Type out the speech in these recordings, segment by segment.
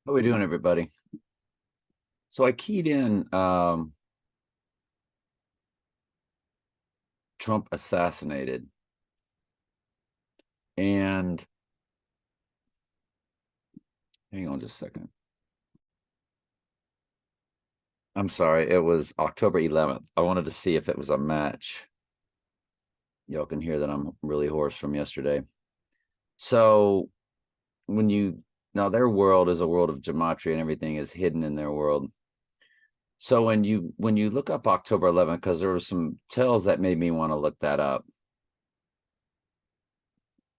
How we doing, everybody? So I keyed in Trump assassinated, and hang on just a second. I'm sorry, it was October 11th. I wanted to see if it was a match. Y'all can hear that I'm really hoarse from yesterday. So when you now their world is a world of gematria and everything is hidden in their world. So when you look up October 11th, because there were some tells that made me want to look that up.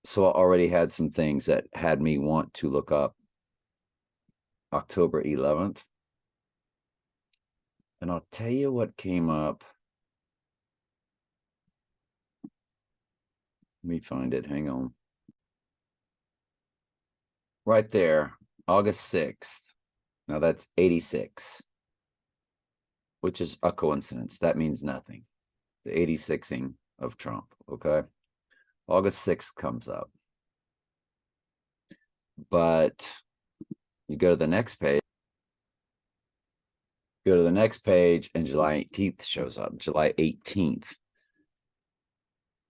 So I already had some things that had me want to look up October 11th. And I'll tell you what came up. Let me find it. Hang on. Right there, August 6th. Now that's 86, which is a coincidence. That means nothing. The 86ing of Trump. Okay. August 6th comes up. But you go to the next page. Go to the next page, and July 18th shows up. July 18th.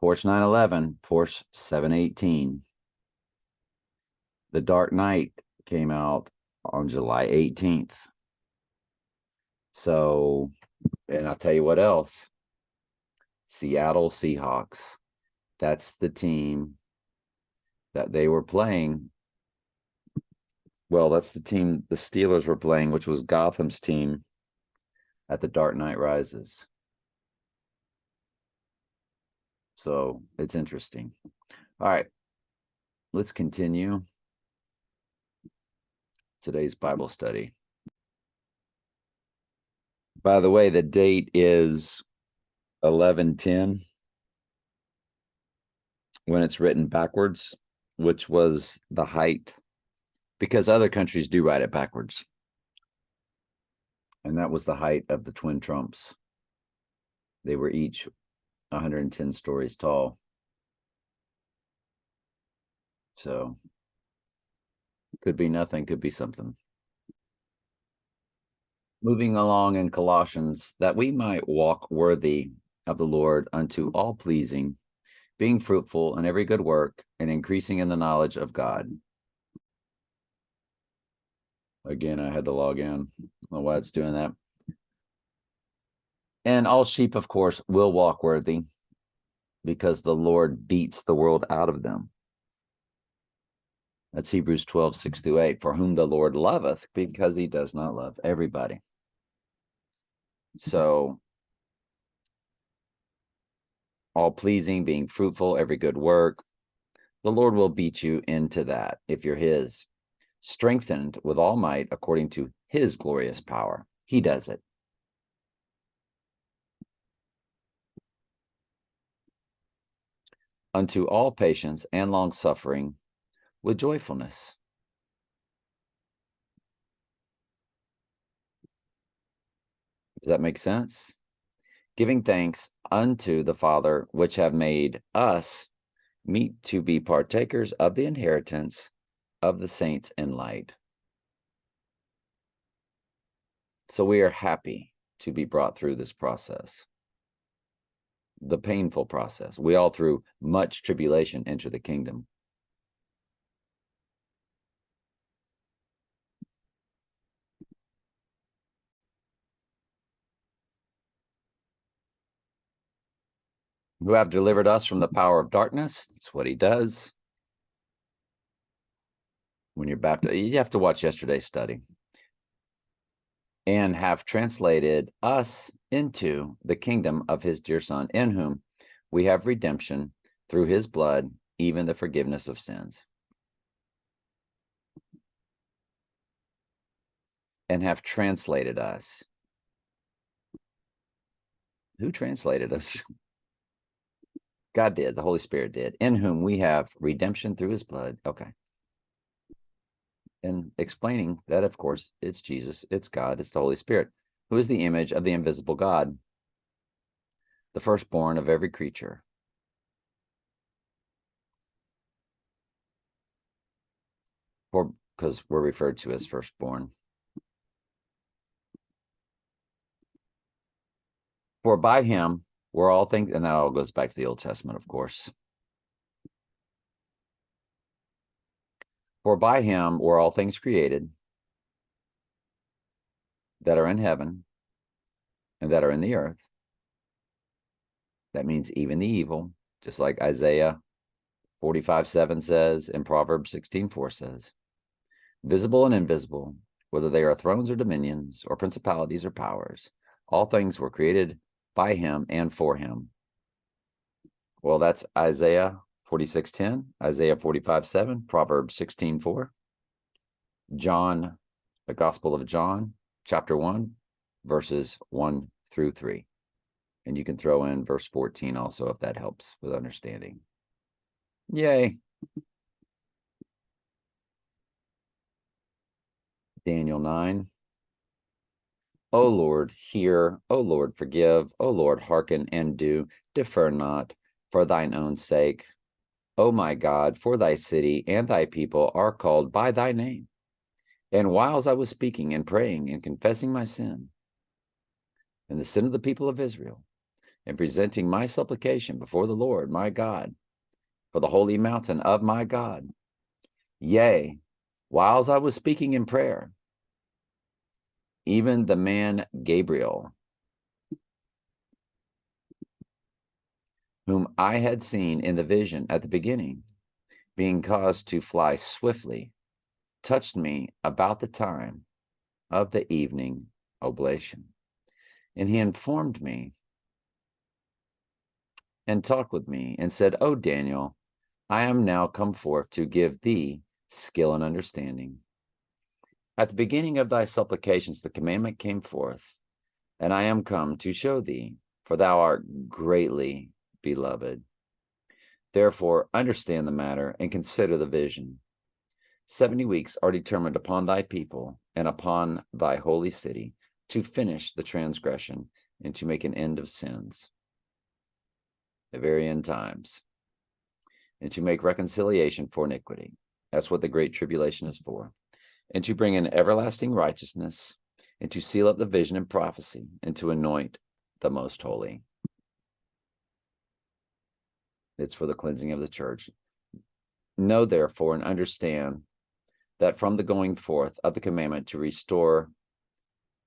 Porsche 911, Porsche 718. The Dark Knight came out on July 18th. So, and I'll tell you what else. Seattle Seahawks. That's the team that they were playing. Well, that's the team the Steelers were playing, which was Gotham's team at the Dark Knight Rises. So it's interesting. All right, let's continue today's Bible study. By the way, the date is 11/10 when it's written backwards, which was the height, because other countries do write it backwards. And that was the height of the twin Trumps. They were each 110 stories tall. So could be nothing, could be something. Moving along in Colossians, that we might walk worthy of the Lord unto all pleasing, being fruitful in every good work and increasing in the knowledge of God. Again, I had to log in. I don't know why it's doing that. And all sheep, of course, will walk worthy because the Lord beats the world out of them. That's Hebrews 12:6-8. For whom the Lord loveth, because he does not love everybody. So, all pleasing, being fruitful, every good work. The Lord will beat you into that if you're his. Strengthened with all might according to his glorious power. He does it. Unto all patience and long suffering with joyfulness. Does that make sense? Giving thanks unto the Father, which have made us meet to be partakers of the inheritance of the saints in light. So we are happy to be brought through this process, the painful process. We all, through much tribulation, enter the kingdom. Who have delivered us from the power of darkness. That's what he does. When you're baptized, you have to watch yesterday's study. And have translated us into the kingdom of his dear Son, in whom we have redemption through his blood, even the forgiveness of sins. And have translated us. Who translated us? God did. The Holy Spirit did. In whom we have redemption through his blood. Okay. And explaining that, of course, it's Jesus, it's God, it's the Holy Spirit, who is the image of the invisible God, the firstborn of every creature. For because we're referred to as firstborn. For by him were all things, and that all goes back to the Old Testament, of course. For by him were all things created that are in heaven and that are in the earth. That means even the evil, just like Isaiah 45:7 says, and Proverbs 16:4 says, visible and invisible, whether they are thrones or dominions or principalities or powers, all things were created by him and for him. Well, that's Isaiah 46:10, Isaiah 45:7, Proverbs 16:4, John, the Gospel of John, chapter 1, verses 1 through 3. And you can throw in verse 14 also if that helps with understanding. Yay. Daniel 9. O Lord, hear. O Lord, forgive. O Lord, hearken and do. Defer not for thine own sake. O my God, for thy city and thy people are called by thy name. And whiles I was speaking and praying and confessing my sin and the sin of the people of Israel, and presenting my supplication before the Lord my God, for the holy mountain of my God. Yea, whiles I was speaking in prayer, even the man Gabriel, whom I had seen in the vision at the beginning, being caused to fly swiftly, touched me about the time of the evening oblation. And he informed me and talked with me and said, O Daniel, I am now come forth to give thee skill and understanding. At the beginning of thy supplications, the commandment came forth, and I am come to show thee, for thou art greatly beloved. Therefore, understand the matter and consider the vision. 70 weeks are determined upon thy people and upon thy holy city to finish the transgression and to make an end of sins, the very end times, and to make reconciliation for iniquity. That's what the great tribulation is for. And to bring in everlasting righteousness, and to seal up the vision and prophecy, and to anoint the most holy. It's for the cleansing of the church. Know therefore and understand that from the going forth of the commandment to restore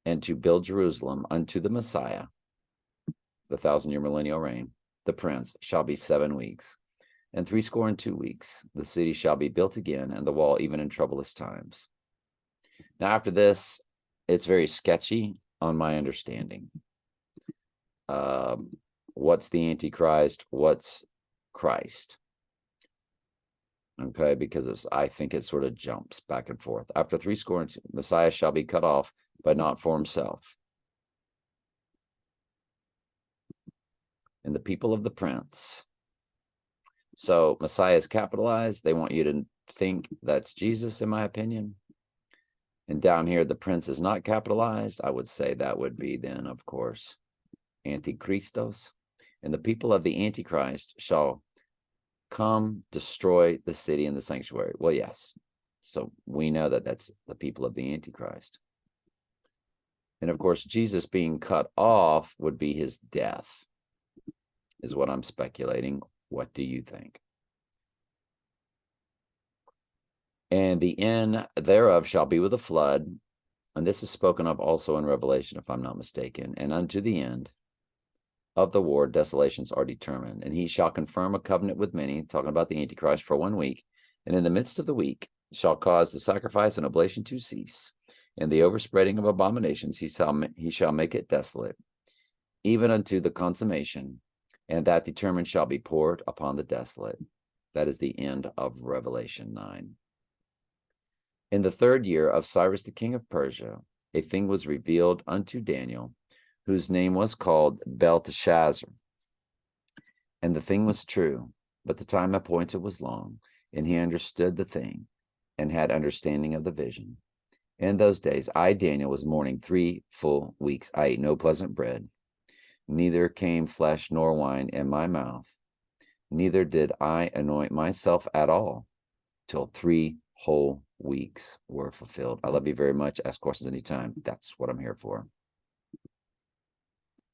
and to build Jerusalem unto the Messiah, the 1,000-year millennial reign, the prince, shall be 7 weeks, and 62 weeks. The city shall be built again, and the wall even in troublous times. Now, after this, it's very sketchy on my understanding. What's the Antichrist? What's Christ? Okay, because I think it sort of jumps back and forth. After 62, Messiah shall be cut off, but not for himself. And the people of the prince. So Messiah is capitalized. They want you to think that's Jesus, in my opinion. And down here, the prince is not capitalized. I would say that would be then, of course, Antichristos. And the people of the Antichrist shall come destroy the city and the sanctuary. Well, yes. So we know that that's the people of the Antichrist. And of course, Jesus being cut off would be his death, is what I'm speculating. What do you think? And the end thereof shall be with a flood. And this is spoken of also in Revelation, if I'm not mistaken. And unto the end of the war, desolations are determined. And he shall confirm a covenant with many, talking about the Antichrist, for 1 week. And in the midst of the week shall cause the sacrifice and oblation to cease. And the overspreading of abominations, he shall make it desolate, even unto the consummation. And that determined shall be poured upon the desolate. That is the end of Revelation 9. In the 3rd year of Cyrus the king of Persia, a thing was revealed unto Daniel, whose name was called Belteshazzar. And the thing was true, but the time appointed was long, and he understood the thing, and had understanding of the vision. In those days I, Daniel, was mourning 3 full weeks. I ate no pleasant bread, neither came flesh nor wine in my mouth, neither did I anoint myself at all, till 3 whole weeks were fulfilled. I love you very much. Ask questions anytime. That's what I'm here for.